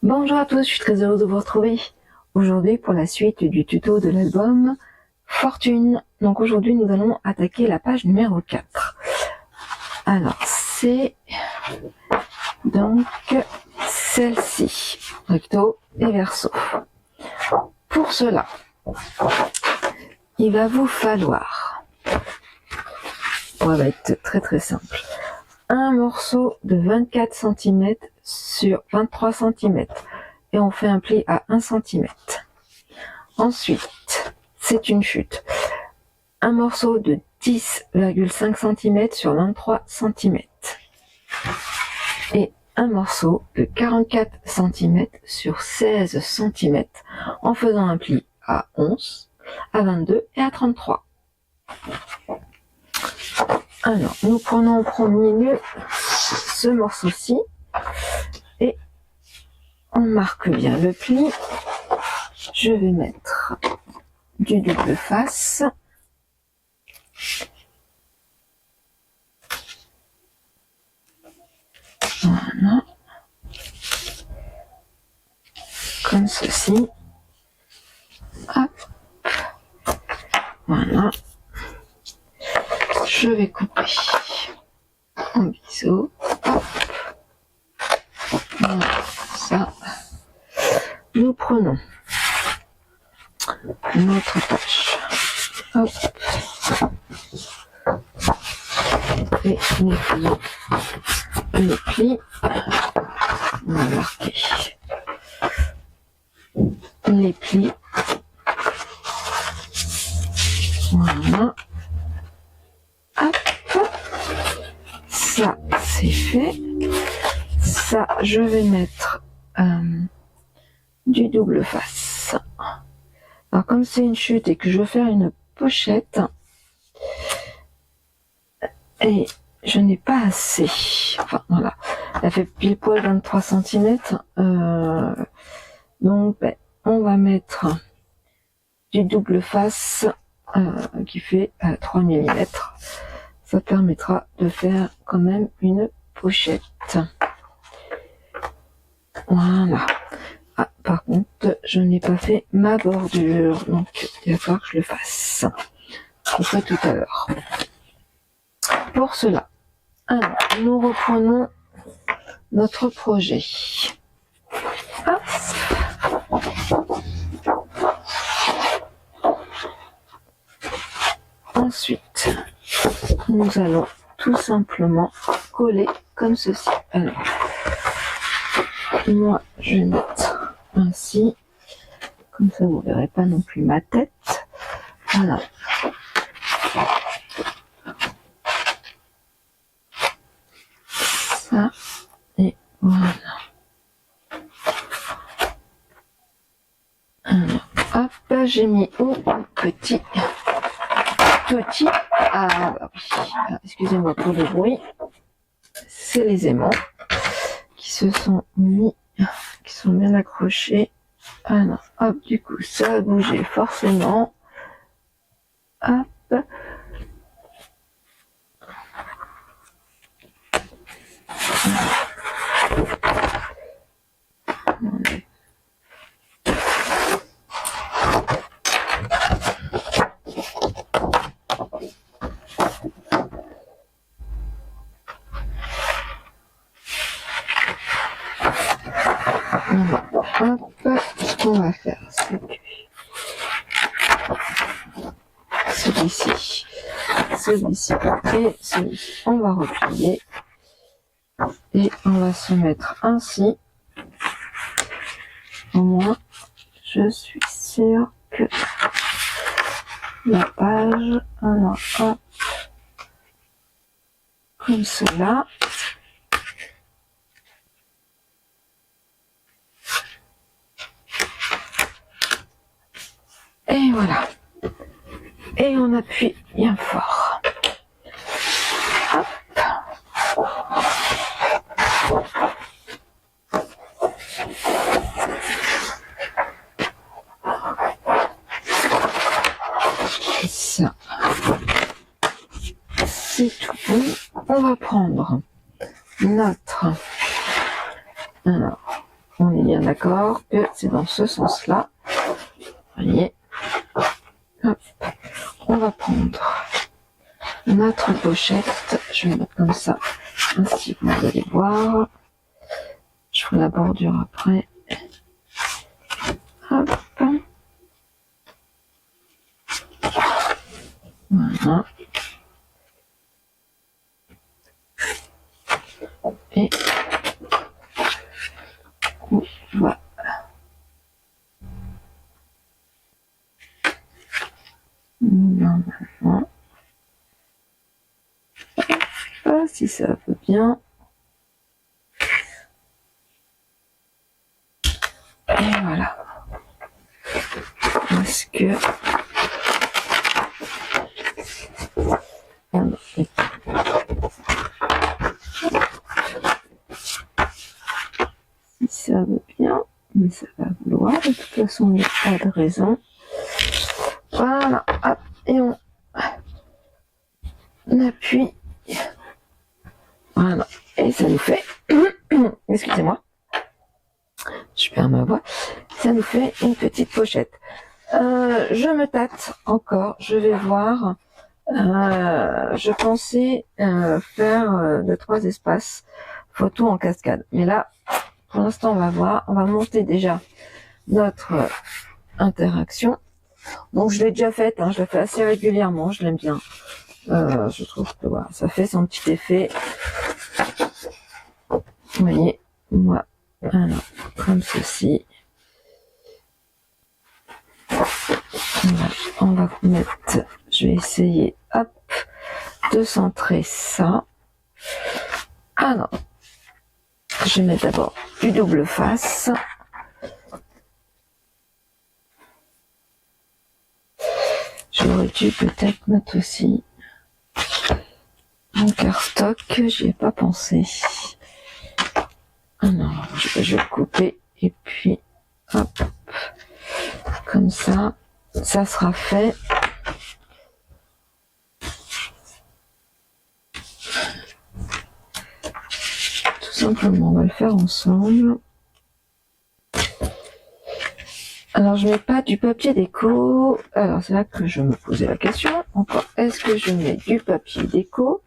Bonjour à tous, je suis très heureuse de vous retrouver aujourd'hui pour la suite du tuto de l'album Fortune. Donc aujourd'hui nous allons attaquer la page numéro 4. Alors c'est donc celle-ci, recto et verso. Pour cela, il va vous falloir, ça va être très simple, un morceau de 24 cm sur 23 cm et on fait un pli à 1 cm. Ensuite, c'est une chute. Un morceau de 10,5 cm sur 23 cm et un morceau de 44 cm sur 16 cm en faisant un pli à 11, à 22 et à 33. Alors, nous prenons en premier lieu ce morceau-ci et on marque bien le pli. Je vais mettre du double face. Voilà. Comme ceci. Hop. Voilà. Je vais couper en biseau. Hop. Voilà, ça. Nous prenons notre tâche. Hop. Et nous faisons le pli. On va marquer les plis. Voilà. Hop. Ça, c'est fait. Ça, je vais mettre du double face. Alors, comme c'est une chute et que je veux faire une pochette, et je n'ai pas assez, enfin voilà, elle fait pile poil 23 cm, donc on va mettre du double face qui fait 3 mm. Ça permettra de faire quand même une pochette. Voilà. Ah, par contre, je n'ai pas fait ma bordure, donc il va falloir que je le fasse. Je le ferai tout à l'heure. Pour cela, alors, nous reprenons notre projet. Hop. Ensuite, nous allons tout simplement coller comme ceci. Alors, moi, je vais mettre ainsi, comme ça vous ne verrez pas non plus ma tête. Voilà. Ça, et voilà. Alors, hop, j'ai mis où un petit. Ah, bah oui. Excusez-moi pour le bruit. C'est les aimants qui se sont mis, qui sont bien accrochés. Alors, hop, du coup, ça a bougé forcément. Hop. Hop, ce qu'on va faire, c'est que celui-ci et celui-ci, on va replier et on va se mettre ainsi. Au moins, je suis sûre que la page, alors hop, comme cela. Et voilà. Et on appuie bien fort. Hop. Ça. C'est tout bon. On va prendre notre... Alors, On est bien d'accord que c'est dans ce sens-là. Vous voyez. Hop. On va prendre notre pochette. Je vais mettre comme ça. Ainsi, vous allez voir. Je ferai la bordure après. Hop. Voilà. Et voilà. Normalement. Si ça va bien. Et voilà. Est-ce que si ça va bien, mais ça va vouloir. De toute façon, il n'y a pas de raison. Voilà. Hop. Et on appuie. Voilà. Et ça nous fait, excusez-moi, je perds ma voix, ça nous fait une petite pochette. Je me tâte encore, je vais voir. Je pensais faire de 3 espaces photo en cascade. Mais là, pour l'instant, on va voir. On va monter déjà notre interaction. Donc, je l'ai déjà faite, hein, je la fais assez régulièrement, je l'aime bien. Je trouve que voilà, ça fait son petit effet. Vous voyez, moi, alors, comme ceci. On va mettre, je vais essayer, hop, de centrer ça. Alors, je vais mettre d'abord du double face. J'aurais dû peut-être mettre aussi mon cardstock, j'y ai pas pensé. Alors, je vais le couper et puis, hop, comme ça sera fait. Tout simplement, on va le faire ensemble. Alors, je mets pas du papier déco. Alors, c'est là que je me posais la question. Encore, est-ce que je mets du papier déco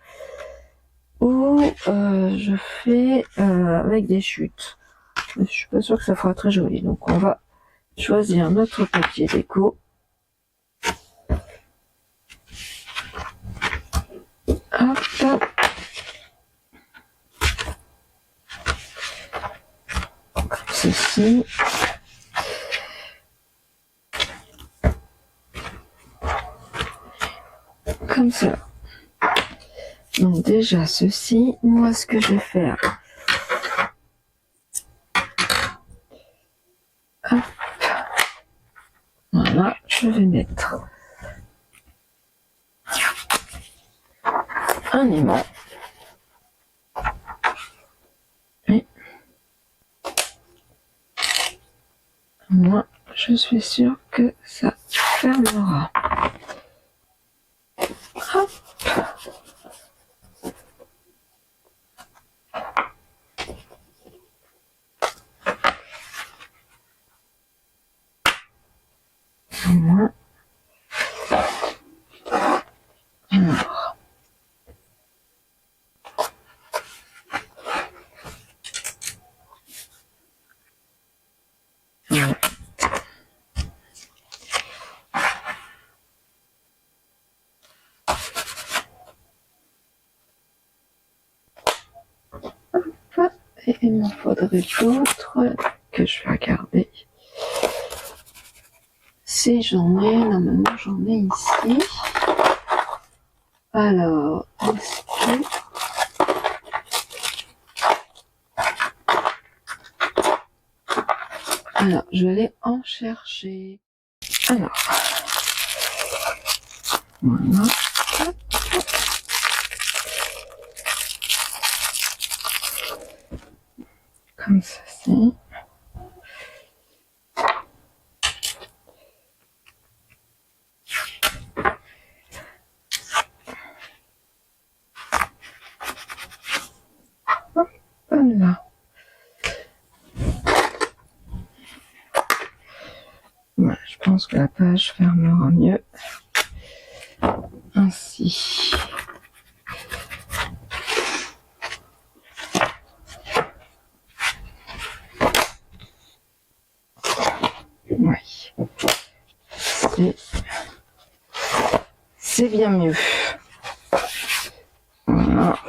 ou je fais avec des chutes? Je suis pas sûre que ça fera très joli. Donc, on va choisir notre papier déco. Hop. Comme ceci. Comme cela. Donc déjà ceci, moi ce que je vais faire, hop, voilà, je vais mettre un aimant et moi je suis sûre que ça fermera. Hop. Voilà. Alors. Voilà. Hop. Et il m'en faudrait d'autres que je vais regarder. Si j'en ai, normalement j'en ai ici. Alors, est-ce que... Alors, je vais aller en chercher. Alors, voilà. Comme ceci. Voilà. Voilà, je pense que la page fermera mieux. Ainsi. Oui. C'est bien mieux. Voilà.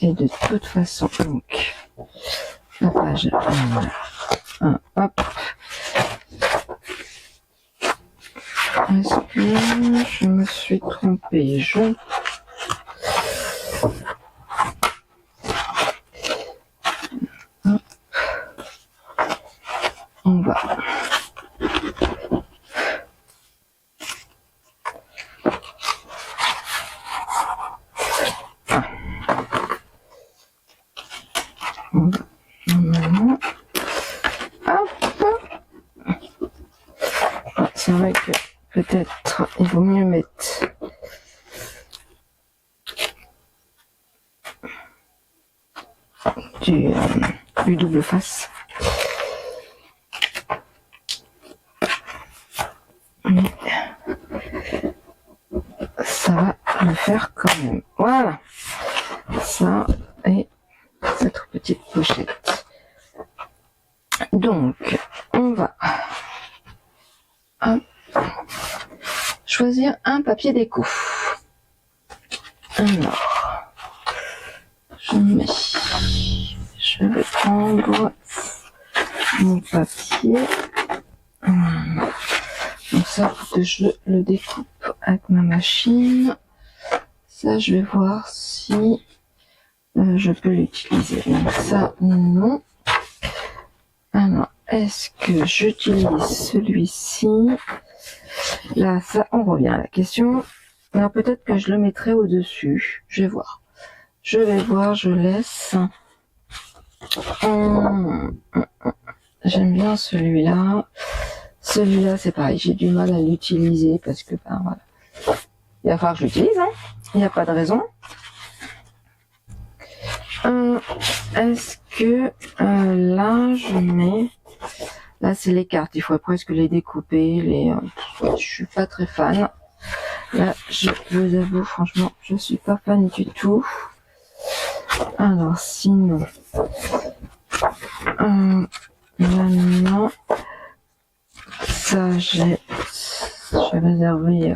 Et de toute façon, donc, la page, hop. Est-ce que je me suis trompée? On va. Normalement. Hop. C'est vrai que peut-être il vaut mieux mettre du double face. Mais ça va le faire quand même. Voilà. Ça et cette petite pochette. Donc, on va choisir un papier déco. Alors, je vais prendre mon papier. Voilà. Donc ça, faut que je le découpe avec ma machine. Ça, je vais voir si je peux l'utiliser. Donc ça, non. Alors, est-ce que j'utilise celui-ci? Là, ça, on revient à la question. Alors, peut-être que je le mettrai au-dessus. Je vais voir. Je laisse. J'aime bien celui-là. Celui-là, c'est pareil. J'ai du mal à l'utiliser parce que, ben voilà. Il va falloir que je l'utilise, hein. Il n'y a pas de raison. Est-ce que là, je mets... Là, c'est les cartes. Il faut presque les découper. Je suis pas très fan. Là, je vous avoue, franchement, je suis pas fan du tout. Alors, sinon... maintenant, ça, j'ai réservé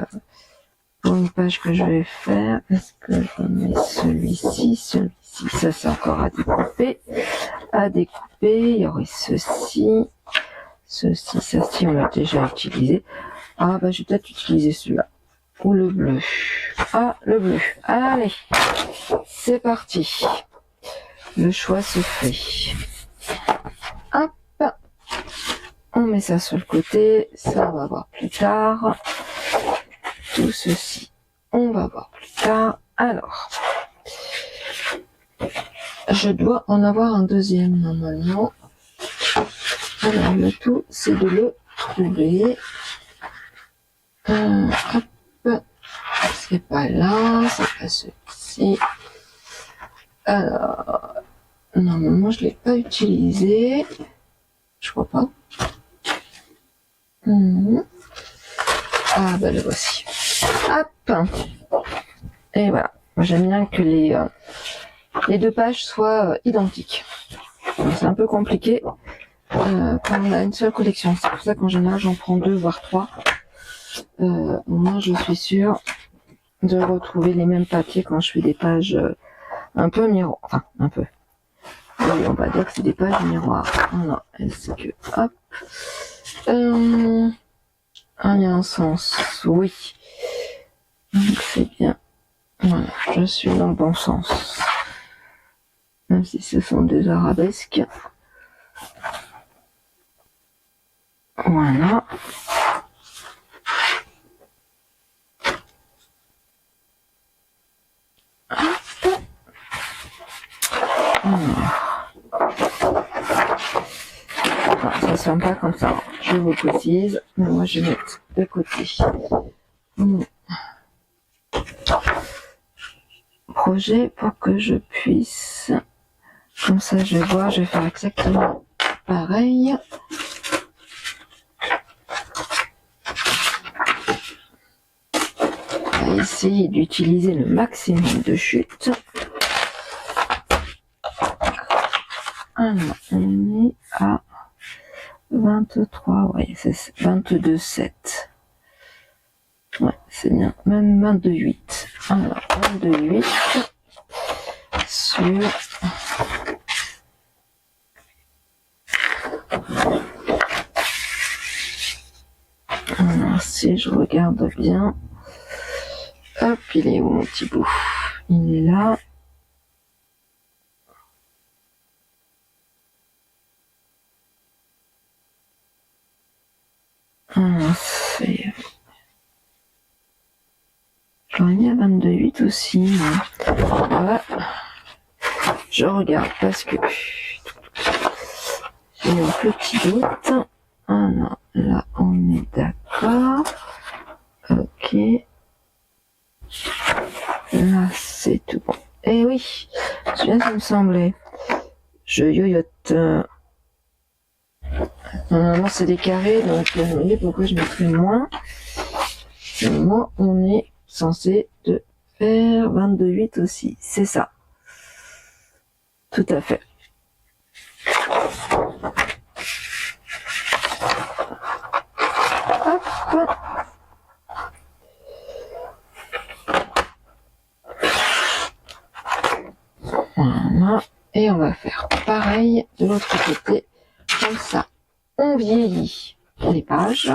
pour une page que je vais faire. Est-ce que je mets celui-ci? Ça, c'est encore à découper. Il y aurait ceci, on l'a déjà utilisé. Ah, bah, je vais peut-être utiliser celui-là. Ou le bleu. Ah, le bleu. Allez, c'est parti. Le choix se fait. Hop. On met ça sur le côté. Ça, on va voir plus tard. Tout ceci, on va voir plus tard. Alors, je dois en avoir un deuxième normalement. Alors, le tout, c'est de le trouver. Hop. C'est pas là, c'est pas celui-ci. Alors, normalement, je l'ai pas utilisé. Je crois pas. Ah, bah le voici. Hop. Et voilà. Moi, j'aime bien que les deux pages soient identiques. C'est un peu compliqué quand on a une seule collection. C'est pour ça qu'en général, j'en prends 2 voire 3. Moi, je suis sûre de retrouver les mêmes papiers quand je fais des pages un peu miroir. Enfin, un peu. Oui, on va dire que c'est des pages miroirs. Alors, est-ce que... Hop. Il y a un sens. Oui. Donc, c'est bien. Voilà, je suis dans le bon sens. Même si ce sont des arabesques. Voilà. Alors, ça ne se ferme pas comme ça. Je vous précise. Mais moi, je vais mettre de côté. Projet pour que je puisse, comme ça je vais voir, je vais faire exactement pareil. essayer d'utiliser le maximum de chutes. Alors, on est à 23, ouais, c'est 22,7. Ouais, c'est bien, même 22,8. Alors, 22,8 sur... Alors, si je regarde bien... Hop, il est où mon petit bout? Il est là. C'est... Je l'aurais mis à 22,8 aussi. Mais... Voilà. Je regarde parce que j'ai un petit doute. Alors, là, on est d'accord. Ok. Là, c'est tout bon. Eh oui, c'est bien, ça me semblait. Je yoyote. Normalement, c'est des carrés, donc je me demandais pourquoi je mettrais moins. Normalement, on est censé de faire 22,8 aussi. C'est ça. Tout à fait. Hop. Voilà. Et on va faire pareil de l'autre côté. Comme ça, on vieillit les pages.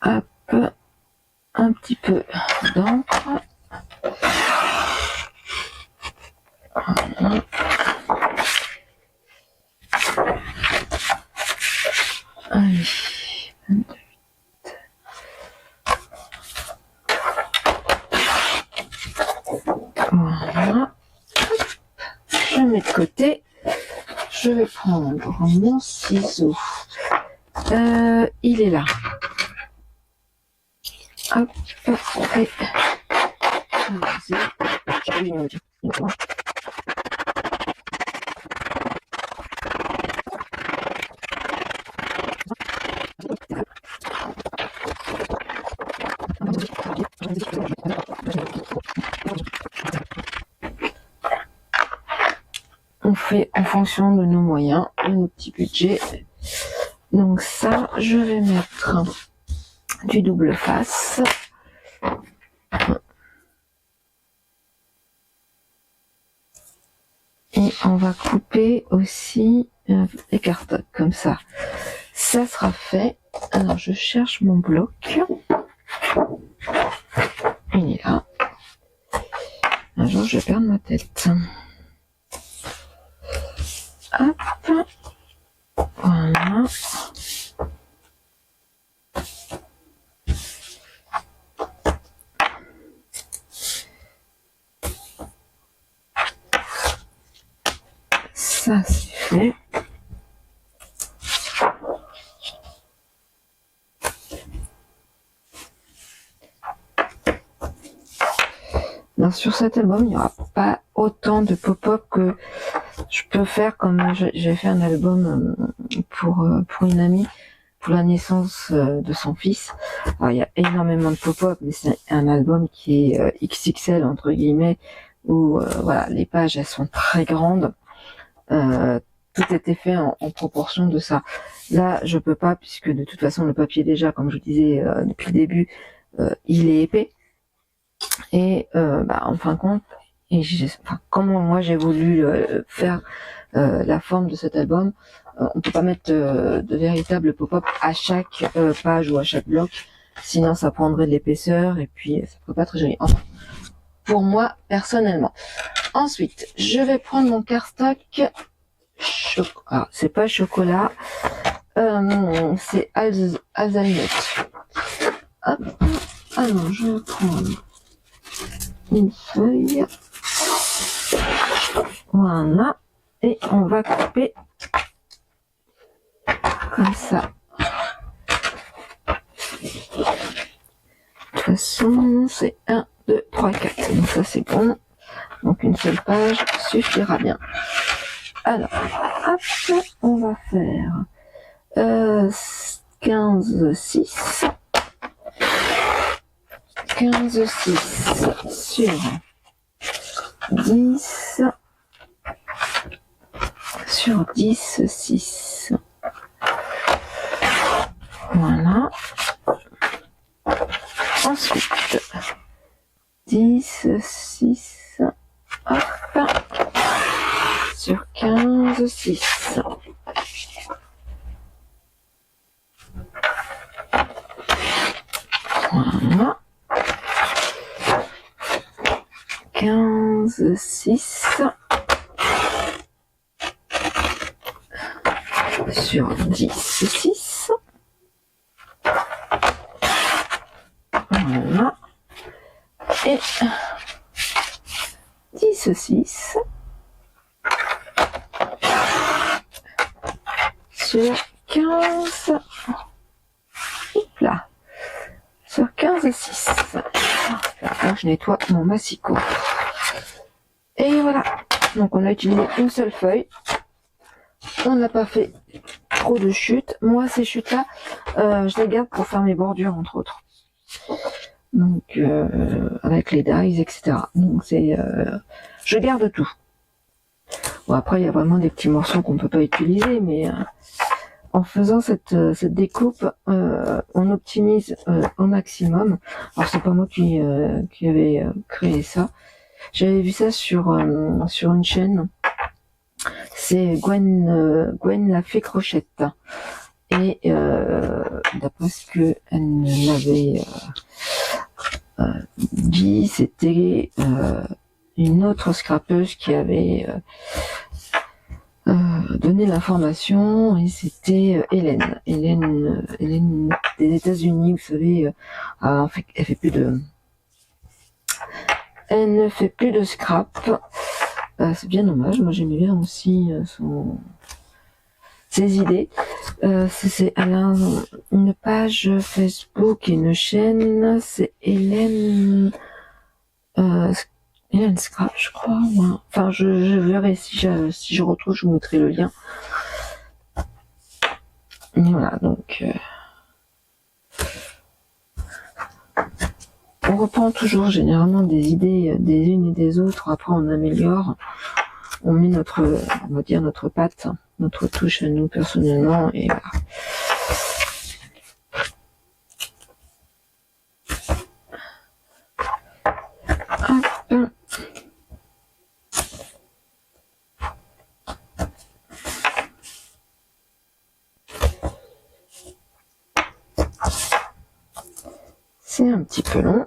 Hop. Un petit peu d'encre. Voilà. Allez. 28. Voilà. Je mets de côté. Je vais prendre mon ciseau. Il est là. Hop. Et... On fait en fonction de nos moyens, de nos petits budgets. Donc ça, je vais mettre du double face. Et on va couper aussi les cartons comme ça. Ça sera fait. Alors je cherche mon bloc. Il est là. Un jour je vais perdre ma tête. Hop. Voilà. Ça c'est fait. Alors sur cet album, il n'y aura pas autant de pop-up que je peux faire comme j'ai fait un album pour une amie pour la naissance de son fils. Alors il y a énormément de pop-up, mais c'est un album qui est XXL entre guillemets, où voilà, les pages elles sont très grandes. Tout était fait en proportion de ça. Là, je peux pas, puisque de toute façon le papier déjà, comme je vous disais depuis le début, il est épais. Et en fin de compte, comment moi j'ai voulu faire la forme de cet album, on peut pas mettre de véritable pop-up à chaque page ou à chaque bloc, sinon ça prendrait de l'épaisseur et puis ça ferait pas très joli. Enfin, pour moi personnellement. Ensuite, je vais prendre mon cardstock. Alors, c'est pas chocolat, c'est hazelnut. Hop. Alors, je vais prendre une feuille. Voilà. Et on va couper comme ça. De toute façon, c'est 1, 2, 3, 4. Donc ça, c'est bon. Donc une seule page suffira bien. Alors, hop, on va faire 15, 6. 15, 6 sur 10 sur 10, 6. Voilà. Ensuite, 10, 6, hop, sur 15, 6. Voilà. 15, 6. Sur 10, 6. Voilà. Et 10, 6. Sur 15. Là. Sur 15, 6. Là, je nettoie mon massicot. Et voilà. Donc, on a utilisé une seule feuille. On n'a pas fait trop de chutes. Moi, ces chutes-là, je les garde pour faire mes bordures, entre autres. Donc, avec les dies, etc. Donc, je garde tout. Bon, après, il y a vraiment des petits morceaux qu'on peut pas utiliser, mais en faisant cette découpe, on optimise au maximum. Alors, c'est pas moi qui avait créé ça. J'avais vu ça sur une chaîne. C'est Gwen la fée crochette. Et d'après ce que elle m'avait dit, c'était une autre scrapeuse qui avait donné l'information, et c'était Hélène des États-Unis. Vous savez, elle ne fait plus de scrap. C'est bien dommage. Moi, j'aimais bien aussi ses idées. Elle a une page Facebook et une chaîne. C'est Hélène Scrap, je crois. Ouais. Enfin, je verrai si je retrouve, je vous mettrai le lien. Et voilà, donc on reprend toujours généralement des idées des unes et des autres. Après, on améliore. On met on va dire notre patte, notre touche à nous personnellement, et voilà. Hop. C'est un petit peu long.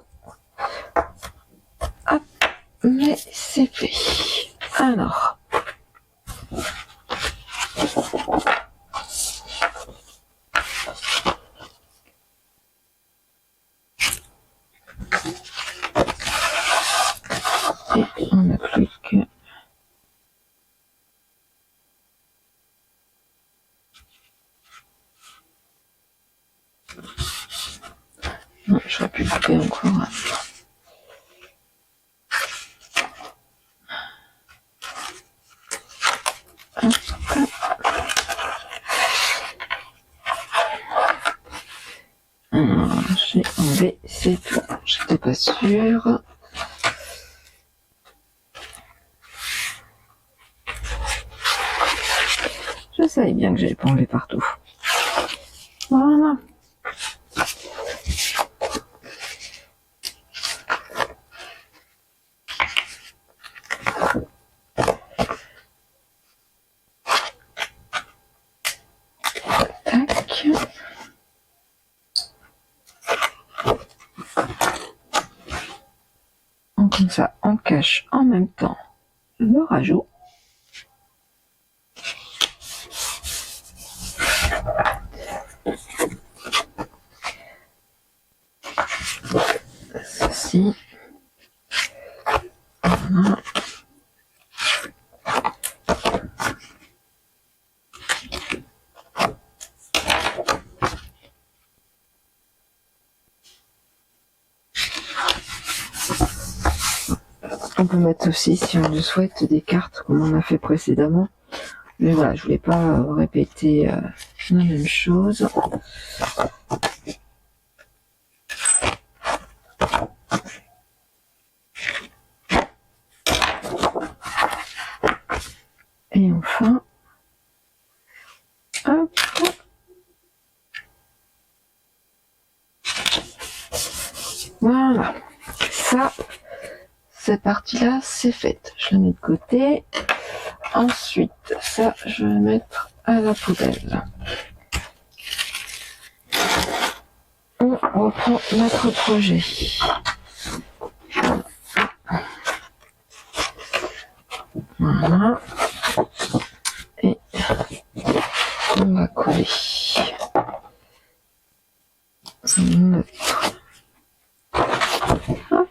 Hop. Mais c'est fait. Alors. Et on n'a plus que... Non, j'aurais pu couper encore. J'ai enlevé, c'est tout. J'étais pas sûre. Je savais bien que j'allais pas enlever partout. Voilà. Tac. Comme ça, on cache en même temps le rajout. Ceci. Voilà. On peut mettre aussi, si on le souhaite, des cartes comme on a fait précédemment. Mais voilà, je voulais pas répéter la même chose. Voilà. Ça, cette partie-là, c'est faite. Je la mets de côté. Ensuite, ça, je vais mettre à la poubelle. On reprend notre projet. Voilà. Et on va coller notre. Hop.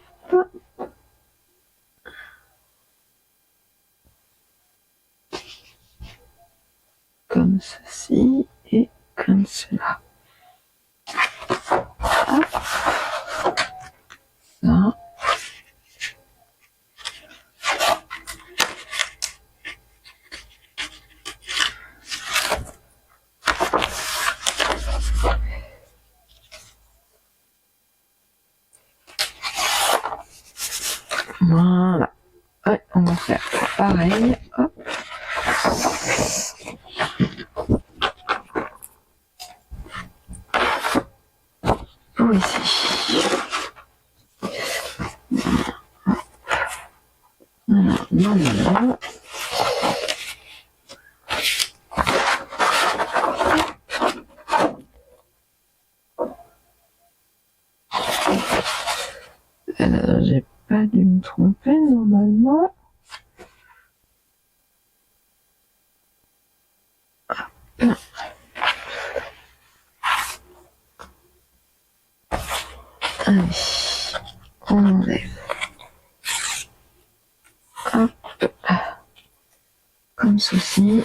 Comme ceci et comme cela. Hop. Ça. Voilà. Ouais, on va faire pareil. Hop. Pour ici. Voilà, maintenant. J'ai pas dû me tromper normalement. Hop. Allez, on enlève. Hop. Comme ceci.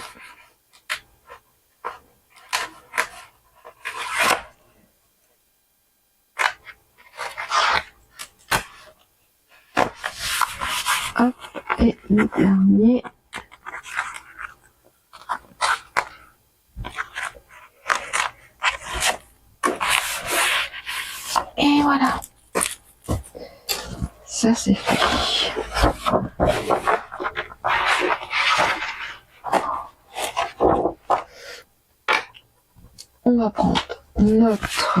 Hop. Et le dernier. Et voilà. Ça c'est fait. On va prendre notre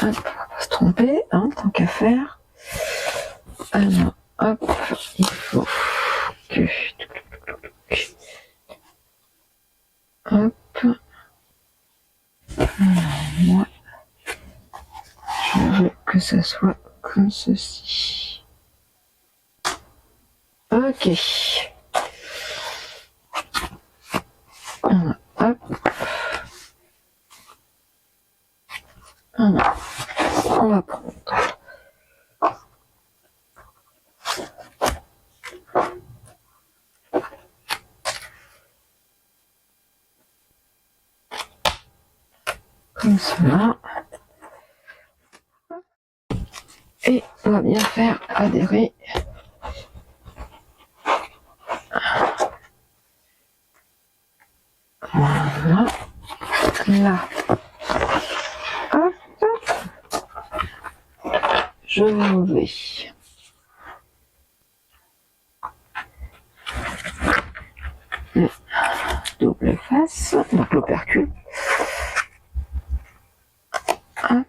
on va pas se tromper, hein, tant qu'à faire. Alors, hop, il faut que hop. Moi, je veux que ça soit comme ceci. Ok. Voilà, hop. Voilà. On va prendre. Comme cela. Et on va bien faire adhérer. Voilà. Là. Hop. Je vais enlever. Le double face, donc l'opercule. Hop.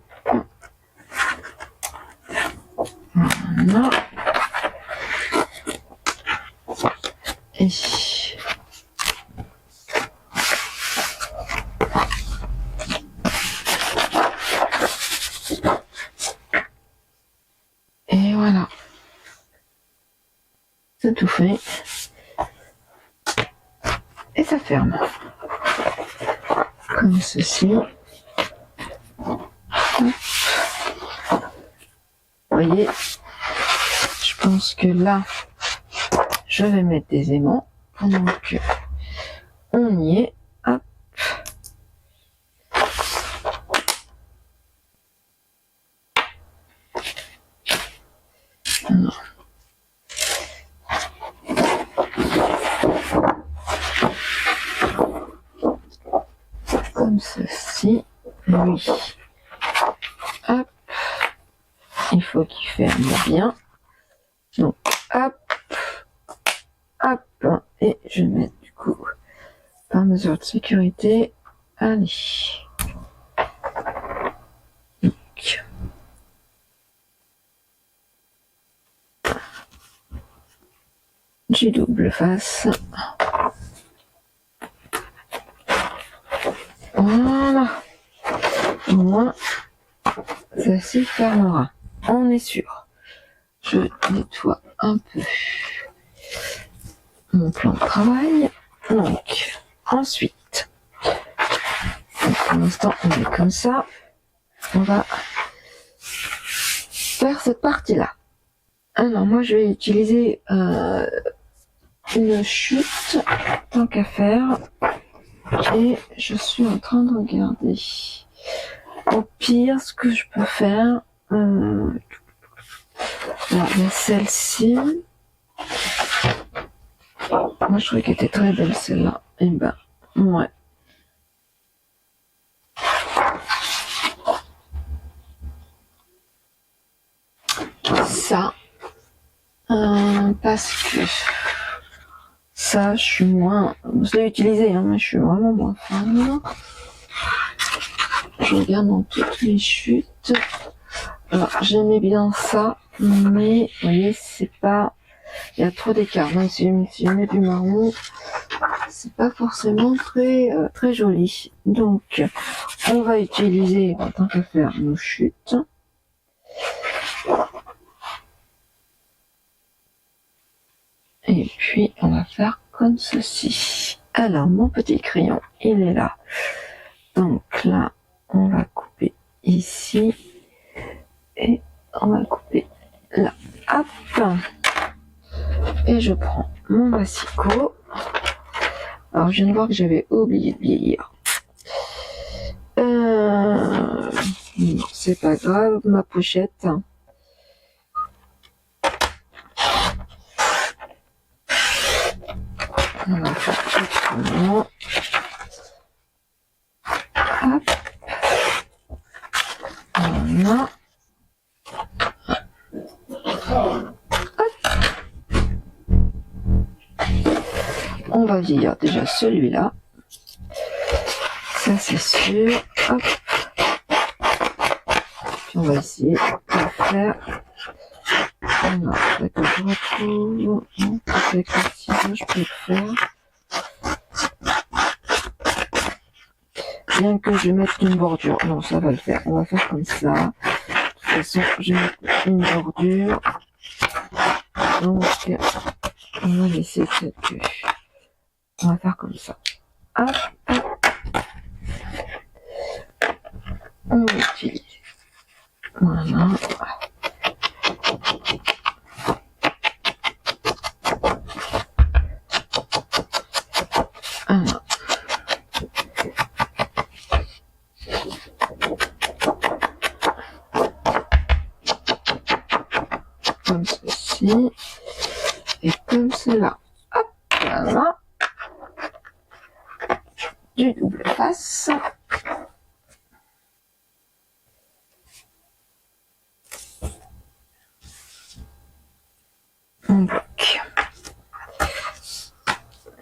Voilà. Et voilà. C'est tout fait. Et ça ferme. Comme ceci. Hop. Vous voyez, je pense que là, je vais mettre des aimants pendant que on y est. Hop. Alors. Comme ceci. Oui. Hop. Il faut qu'il ferme bien. Donc, hop. Hop. Et je vais mettre du coup, par mesure de sécurité. Allez. du double face. Voilà. Au moins, ça s'y fermera. On est sûr. Je nettoie un peu mon plan de travail. Donc, ensuite, pour l'instant, on est comme ça. On va faire cette partie-là. Alors, moi, je vais utiliser une chute, tant qu'à faire. Et je suis en train de regarder. Au pire, ce que je peux faire... alors, il y a celle-ci. Moi, je trouvais qu'elle était très belle, celle-là. Et ben, ouais. Ça. Parce que... ça, je suis moins... je l'ai utilisé, hein, mais je suis vraiment moins fan. Je regarde dans toutes les chutes. Alors, j'aimais bien ça, mais vous voyez, c'est pas... il y a trop d'écart. Même si je mets du marron, c'est pas forcément très joli. Donc, on va utiliser, en tant qu'à faire, nos chutes. Et puis, on va faire comme ceci. Alors, mon petit crayon, il est là. Donc là, on va couper ici. Et on va couper là. Hop. Et je prends mon massicot. Alors, je viens de voir que j'avais oublié de vieillir. Non, c'est pas grave, ma pochette. On va faire autrement. Hop. Voilà. On va vieillir déjà celui-là. Ça c'est sûr. Hop. Puis on va essayer de faire. Alors, que je retrouve. Non, avec le ciseau, je peux le faire. Bien que je mette une bordure. Non, ça va le faire. On va faire comme ça. De toute façon, je vais mettre une bordure. Donc, on va laisser cette queue. On va faire comme ça. Hop, hop. On va utiliser. Voilà. Alors. Comme ceci. Et comme cela. Hop, voilà. Du double face. On bloque.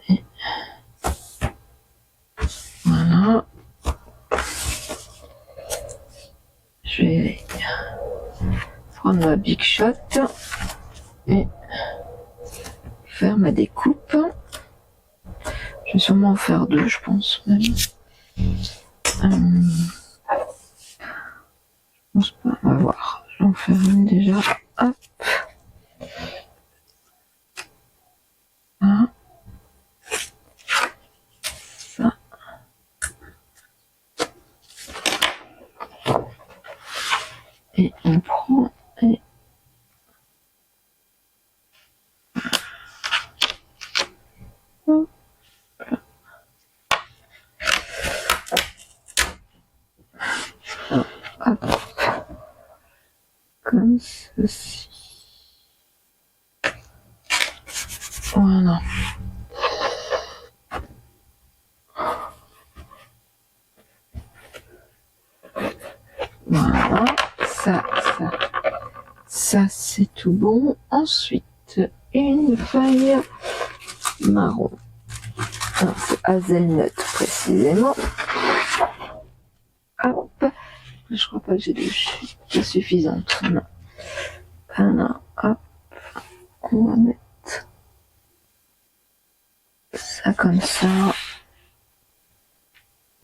Et voilà. Je vais prendre ma Big Shot et faire ma découpe. Je vais sûrement en faire deux, je pense même. Je pense pas, on va voir. Je vais en faire une déjà. Hop. Voilà. Ça. Et on prend et hop. Hop. Comme ceci. Voilà. Voilà. Ça c'est tout bon. Ensuite, une feuille marron. C'est hazelnut précisément. Hop. je crois pas que j'ai de suffisante. Non. Alors, hop, on va mettre ça comme ça.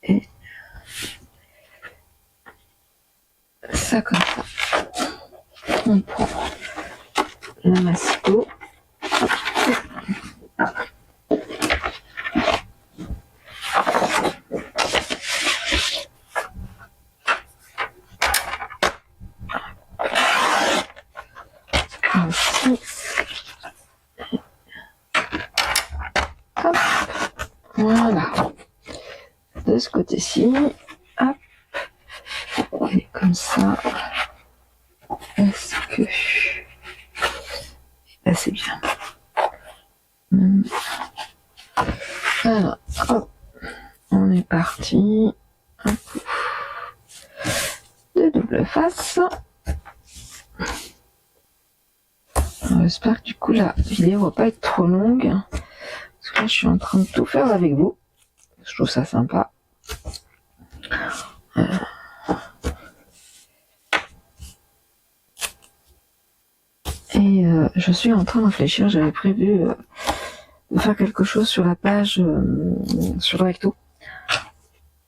Et ça comme ça. On prend le masticot. Ainsi. Hop. Voilà. De ce côté-ci. Hop. Et comme ça. Est-ce que... Là, c'est bien. Alors, hop. On est parti. Un coup de double face. J'espère que du coup la vidéo va pas être trop longue. Parce que là, je suis en train de tout faire avec vous. Je trouve ça sympa. Et je suis en train de réfléchir. J'avais prévu de faire quelque chose sur la page sur le recto.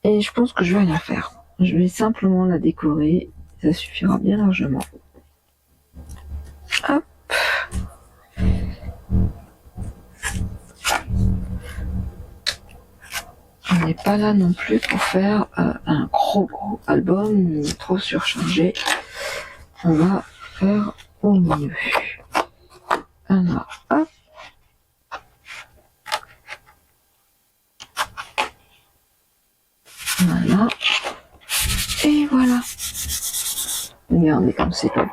Et je pense que je vais rien faire. Je vais simplement la décorer. Ça suffira bien largement. Hop. On n'est pas là non plus pour faire un gros album trop surchargé. On va faire au mieux. Alors, hop. Voilà. Et voilà. Regardez comme c'est beau.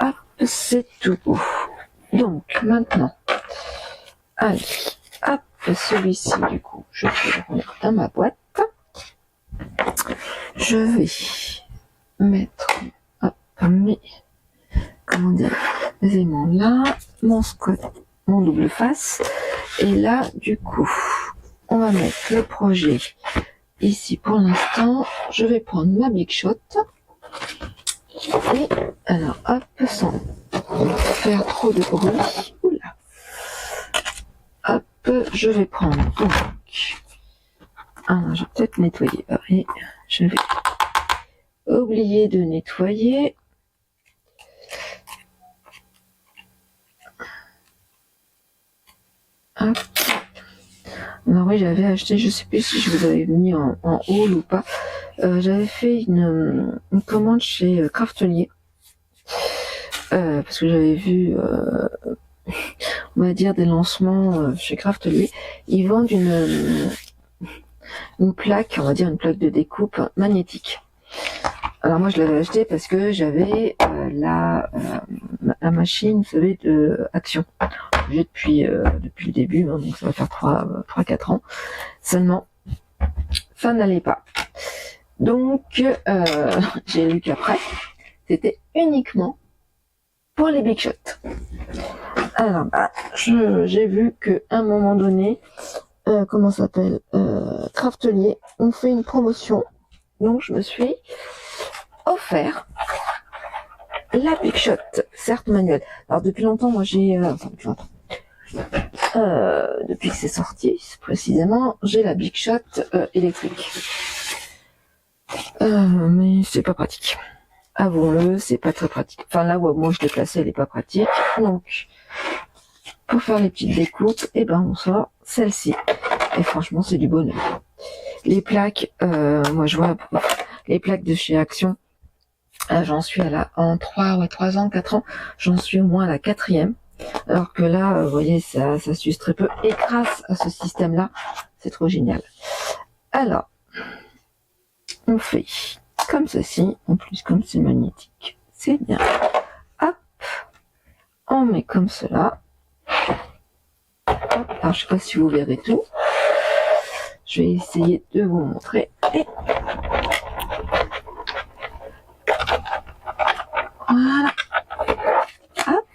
Hop, c'est tout beau. Donc, maintenant, allez, hop, celui-ci, du coup, je vais le remettre dans ma boîte. Je vais mettre, hop, mes aimants là, mon scotch, mon double face. Et là, du coup, on va mettre le projet ici pour l'instant. Je vais prendre ma Big Shot. Et alors, hop, sans faire trop de bruit. Oula. Hop, je vais prendre donc. Alors, je vais peut-être nettoyer. Et je vais oublier de nettoyer. Hop. Alors oui, j'avais acheté, je sais plus si je vous avais mis en haul ou pas. J'avais fait une commande chez Craftelier. Parce que j'avais vu, on va dire, des lancements chez Craftelier. Ils vendent une plaque, on va dire une plaque de découpe magnétique. Alors moi je l'avais acheté parce que j'avais la machine, vous savez, de Action. J'ai depuis le début, hein, donc ça va faire 3-4 ans. Seulement, ça n'allait pas. Donc, j'ai lu qu'après, c'était uniquement pour les Big Shots. Alors, j'ai vu qu'à un moment donné, comment ça s'appelle, Craftelier, on fait une promotion. Donc, je me suis offert la Big Shot, certes manuelle. Alors, depuis longtemps, moi, j'ai... depuis que c'est sorti, précisément, j'ai la Big Shot électrique. Mais c'est pas pratique. Avouons-le, c'est pas très pratique. Enfin là où moi je l'ai placée, elle est pas pratique. Donc, pour faire les petites découpes, et ben on sort celle-ci. Et franchement, c'est du bonheur. Les plaques, moi je vois les plaques de chez Action. J'en suis en 3 ans, 4 ans, j'en suis au moins à la 4e. Alors que là, vous voyez, ça s'use très peu. Et grâce à ce système-là, c'est trop génial. Alors, on fait comme ceci. En plus, comme c'est magnétique, c'est bien. Hop, on met comme cela. Hop, alors, je sais pas si vous verrez tout. Je vais essayer de vous montrer. Et voilà. Hop.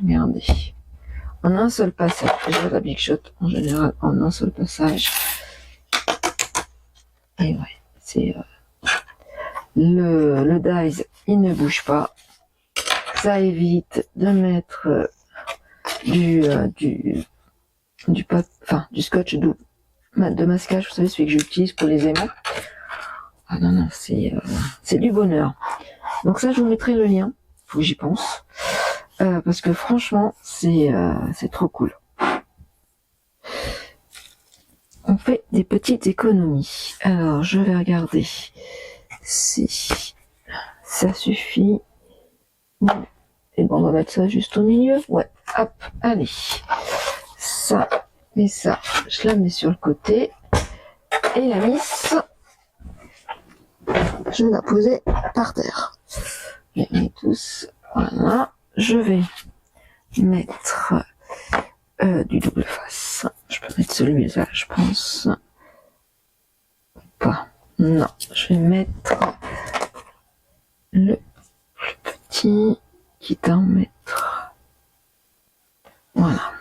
Regardez. En un seul passage. Déjà la Big Shot, en général, en un seul passage. Et ouais, c'est le dies, il ne bouge pas. Ça évite de mettre du scotch de masquage, vous savez, celui que j'utilise pour les aimants. Ah non, non, c'est du bonheur. Donc ça, je vous mettrai le lien, faut que j'y pense. Parce que franchement, c'est trop cool. On fait des petites économies. Alors, je vais regarder si ça suffit. Bon. Et bon, on va mettre ça juste au milieu. Ouais, hop, allez. Ça et ça, je la mets sur le côté. Et la mise, je vais la poser par terre. Je les mets tous. Voilà. Je vais mettre du double face. Je peux mettre celui-là, je pense. Pas. Non, je vais mettre le plus petit, quitte à en mettre. Voilà.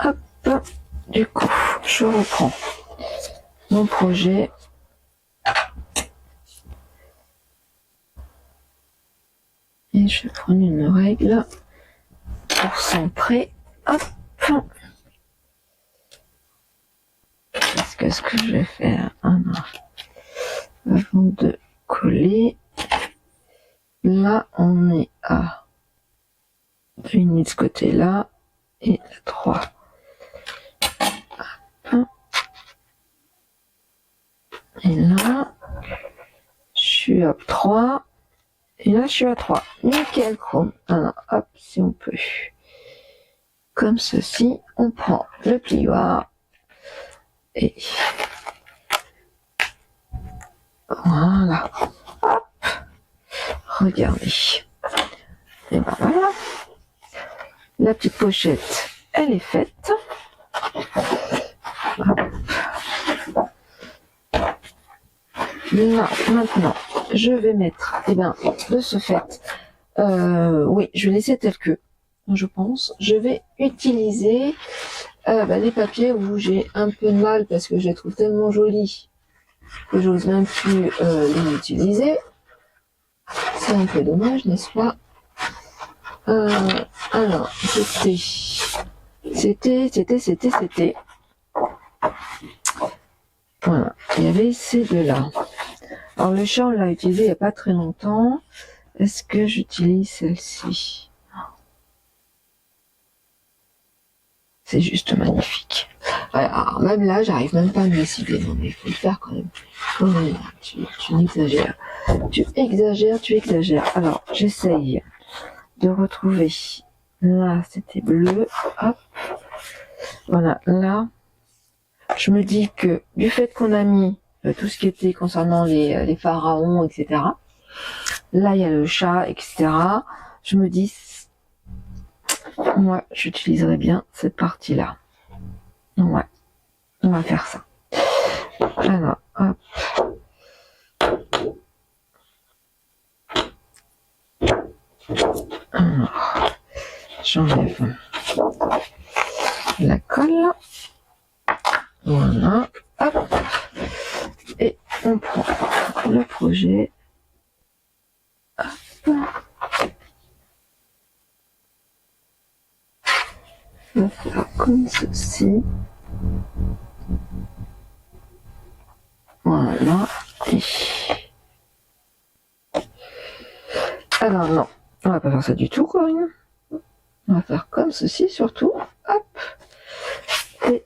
Hop. Du coup, je reprends mon projet. Et je vais prendre une règle pour centrer. Hop. Parce que ce que je vais faire avant de coller, là on est à 1 de ce côté là et 3. Et là, je suis à 3. Et là, je suis à 3. Nickel chrome. Alors, hop, si on peut. Comme ceci, on prend le plioir. Et voilà. Hop. Regardez. Et ben voilà. La petite pochette, elle est faite. Hop. Là, maintenant, je vais mettre, de ce fait, oui, je vais laisser tel que, je pense. Je vais utiliser les papiers où j'ai un peu de mal parce que je les trouve tellement jolis que j'ose même plus les utiliser. C'est un peu dommage, n'est-ce pas? Alors, c'était. Voilà, il y avait ces deux-là. Alors le chat, on l'a utilisé il n'y a pas très longtemps. Est-ce que j'utilise celle-ci? C'est juste magnifique. Alors même là, j'arrive même pas à me décider. Non mais il faut le faire quand même. Oh là là, tu exagères. Tu exagères. Alors, j'essaye de retrouver. Là, c'était bleu. Hop. Voilà, là. Je me dis que du fait qu'on a mis tout ce qui était concernant les pharaons, etc. Là, il y a le chat, etc. Je me dis, moi, j'utiliserai bien cette partie-là. Ouais, on va faire ça. Alors, hop. Alors, j'enlève la colle. Voilà, hop, et on prend le projet, hop, on va faire comme ceci, voilà, et... alors non, on va pas faire ça du tout, Corinne, on va faire comme ceci surtout, hop, et...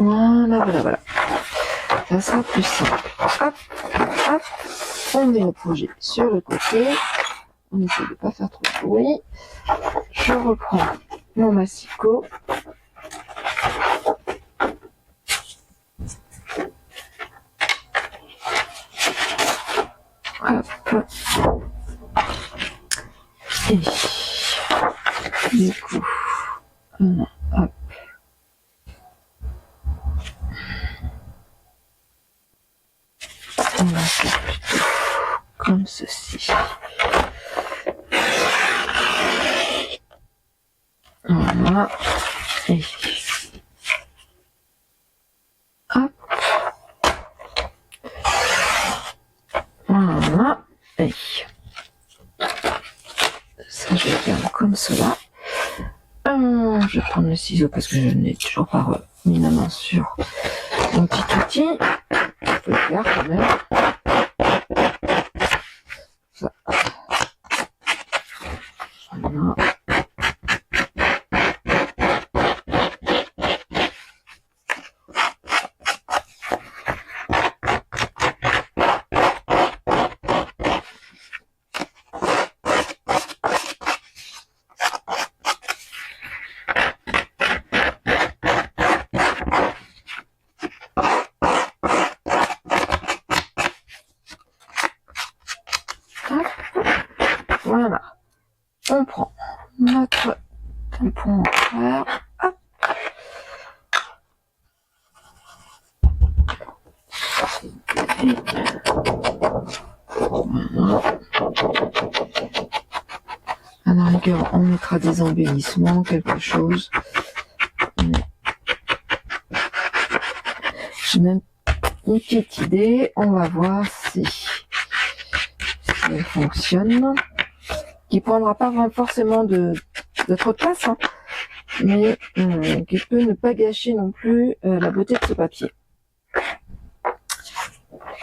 Voilà. Ça sera plus simple. Hop, hop. On met le projet sur le côté. On essaie de pas faire trop de bruit. Je reprends mon massicot. Hop. Et du coup, hop. On va faire plutôt comme ceci. Voilà. Et hop. Voilà. Et ça, je vais faire comme cela. Je vais prendre le ciseau parce que je n'ai toujours pas mis la main sur mon petit outil. Je peux le faire quand même. Ça. Voilà. Voilà, on prend notre tampon vert, hop. Et voilà. À la rigueur, on mettra des embellissements, quelque chose. J'ai même une petite idée, on va voir si elle fonctionne. Qui prendra pas forcément de trop de place, hein, mais qui peut ne pas gâcher non plus la beauté de ce papier.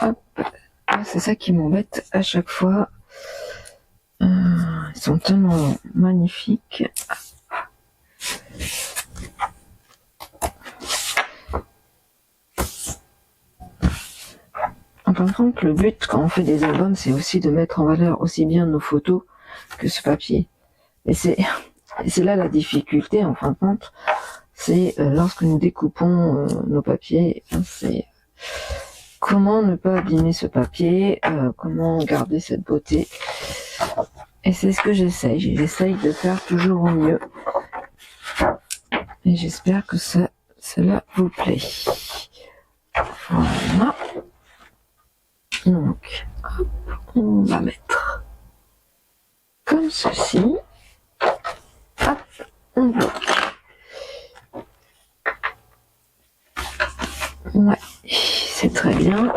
Hop, c'est ça qui m'embête à chaque fois. Ils sont tellement magnifiques. En fin de compte, le but quand on fait des albums, c'est aussi de mettre en valeur aussi bien nos photos que ce papier. Et c'est là la difficulté, en fin de compte, c'est lorsque nous découpons nos papiers, c'est comment ne pas abîmer ce papier, comment garder cette beauté. Et c'est ce que j'essaye de faire toujours au mieux. Et j'espère que cela vous plaît. Voilà. Donc, hop, on va mettre comme ceci. Hop, on bloque. Ouais, c'est très bien.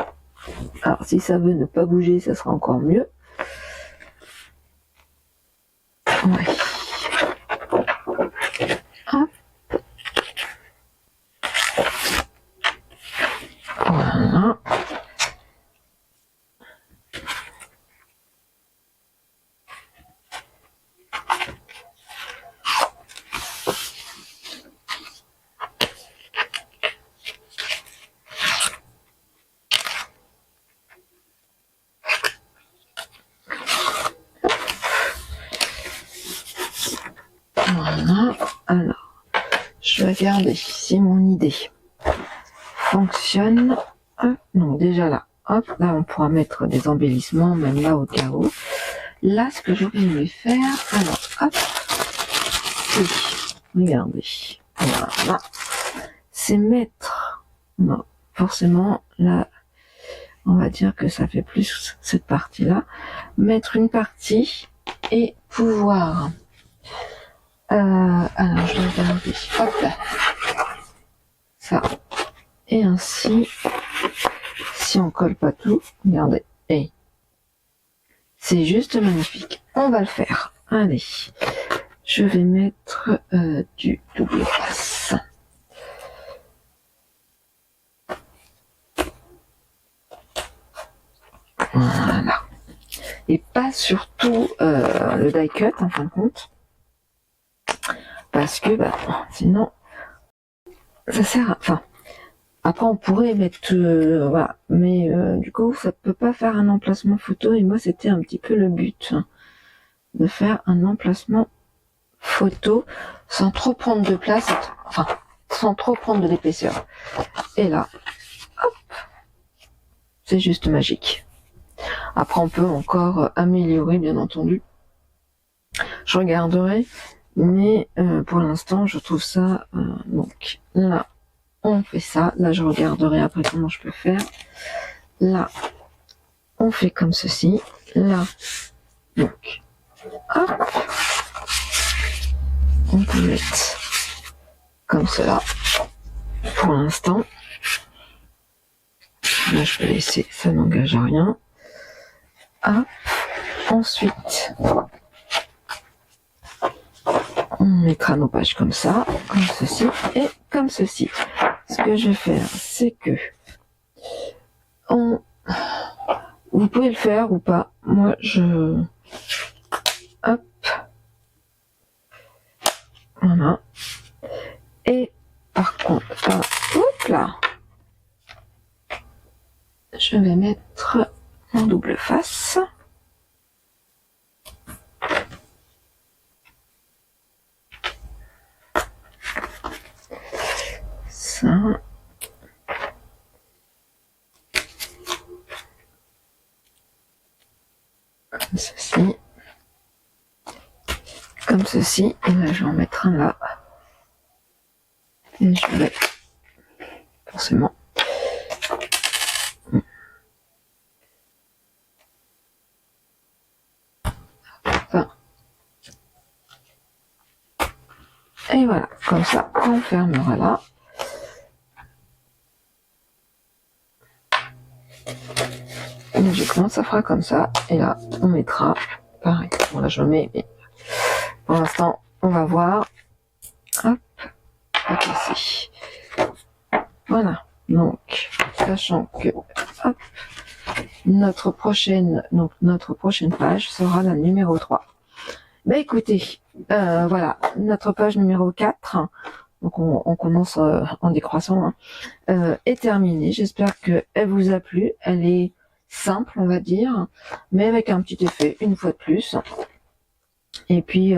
Alors, si ça veut ne pas bouger, ça sera encore mieux. Ouais. Hop. Voilà. Voilà, alors, je vais regarder si mon idée fonctionne. Hop, donc déjà là, hop, là on pourra mettre des embellissements, même là au cas où. Là, ce que j'aurais aimé faire, alors, hop, oui, regardez, voilà, c'est mettre, non, forcément, là, on va dire que ça fait plus cette partie-là, mettre une partie et pouvoir... alors je vais regarder, hop là, ça, et ainsi, si on colle pas tout, regardez, et c'est juste magnifique, on va le faire, allez, je vais mettre du double face, voilà, et pas surtout le die cut en fin de compte, parce que bah, sinon ça sert à... Enfin, après on pourrait mettre... voilà, mais du coup ça peut pas faire un emplacement photo, et moi c'était un petit peu le but, hein, de faire un emplacement photo sans trop prendre de place, enfin sans trop prendre de l'épaisseur. Et là, hop, c'est juste magique. Après on peut encore améliorer bien entendu. Je regarderai. Mais pour l'instant, je trouve ça... donc là, on fait ça. Là, je regarderai après comment je peux faire. Là, on fait comme ceci. Là, donc, hop. on peut mettre comme cela pour l'instant. Là, je peux laisser, ça n'engage à rien. Hop. Ensuite, on mettra nos pages comme ça, comme ceci et comme ceci. Ce que je vais faire, c'est que vous pouvez le faire ou pas. Moi, hop, voilà. Et par contre, hop là, je vais mettre mon double face. Ça. Comme ceci. Comme ceci. Et là, je vais en mettre un là. Et je vais forcément et voilà, comme ça, on fermera là. Et je commence, ça fera comme ça. Et là, on mettra pareil. Bon, là, je mets, mais pour l'instant, on va voir. Hop, hop ici. Voilà. Donc, sachant que, hop, notre prochaine page sera la numéro 3. Bah écoutez, voilà, notre page numéro 4, donc on commence en décroissant, hein, est terminée. J'espère qu'elle vous a plu. Elle est simple, on va dire, mais avec un petit effet, une fois de plus. Et puis,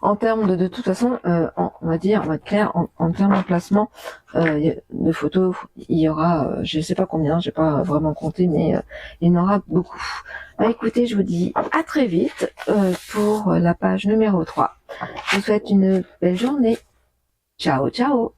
en termes de toute façon, on va être clair, en termes d'emplacement de photos, il y aura, je sais pas combien, j'ai pas vraiment compté, mais il y en aura beaucoup. Bah, écoutez, je vous dis à très vite pour la page numéro 3. Je vous souhaite une belle journée. Ciao, ciao!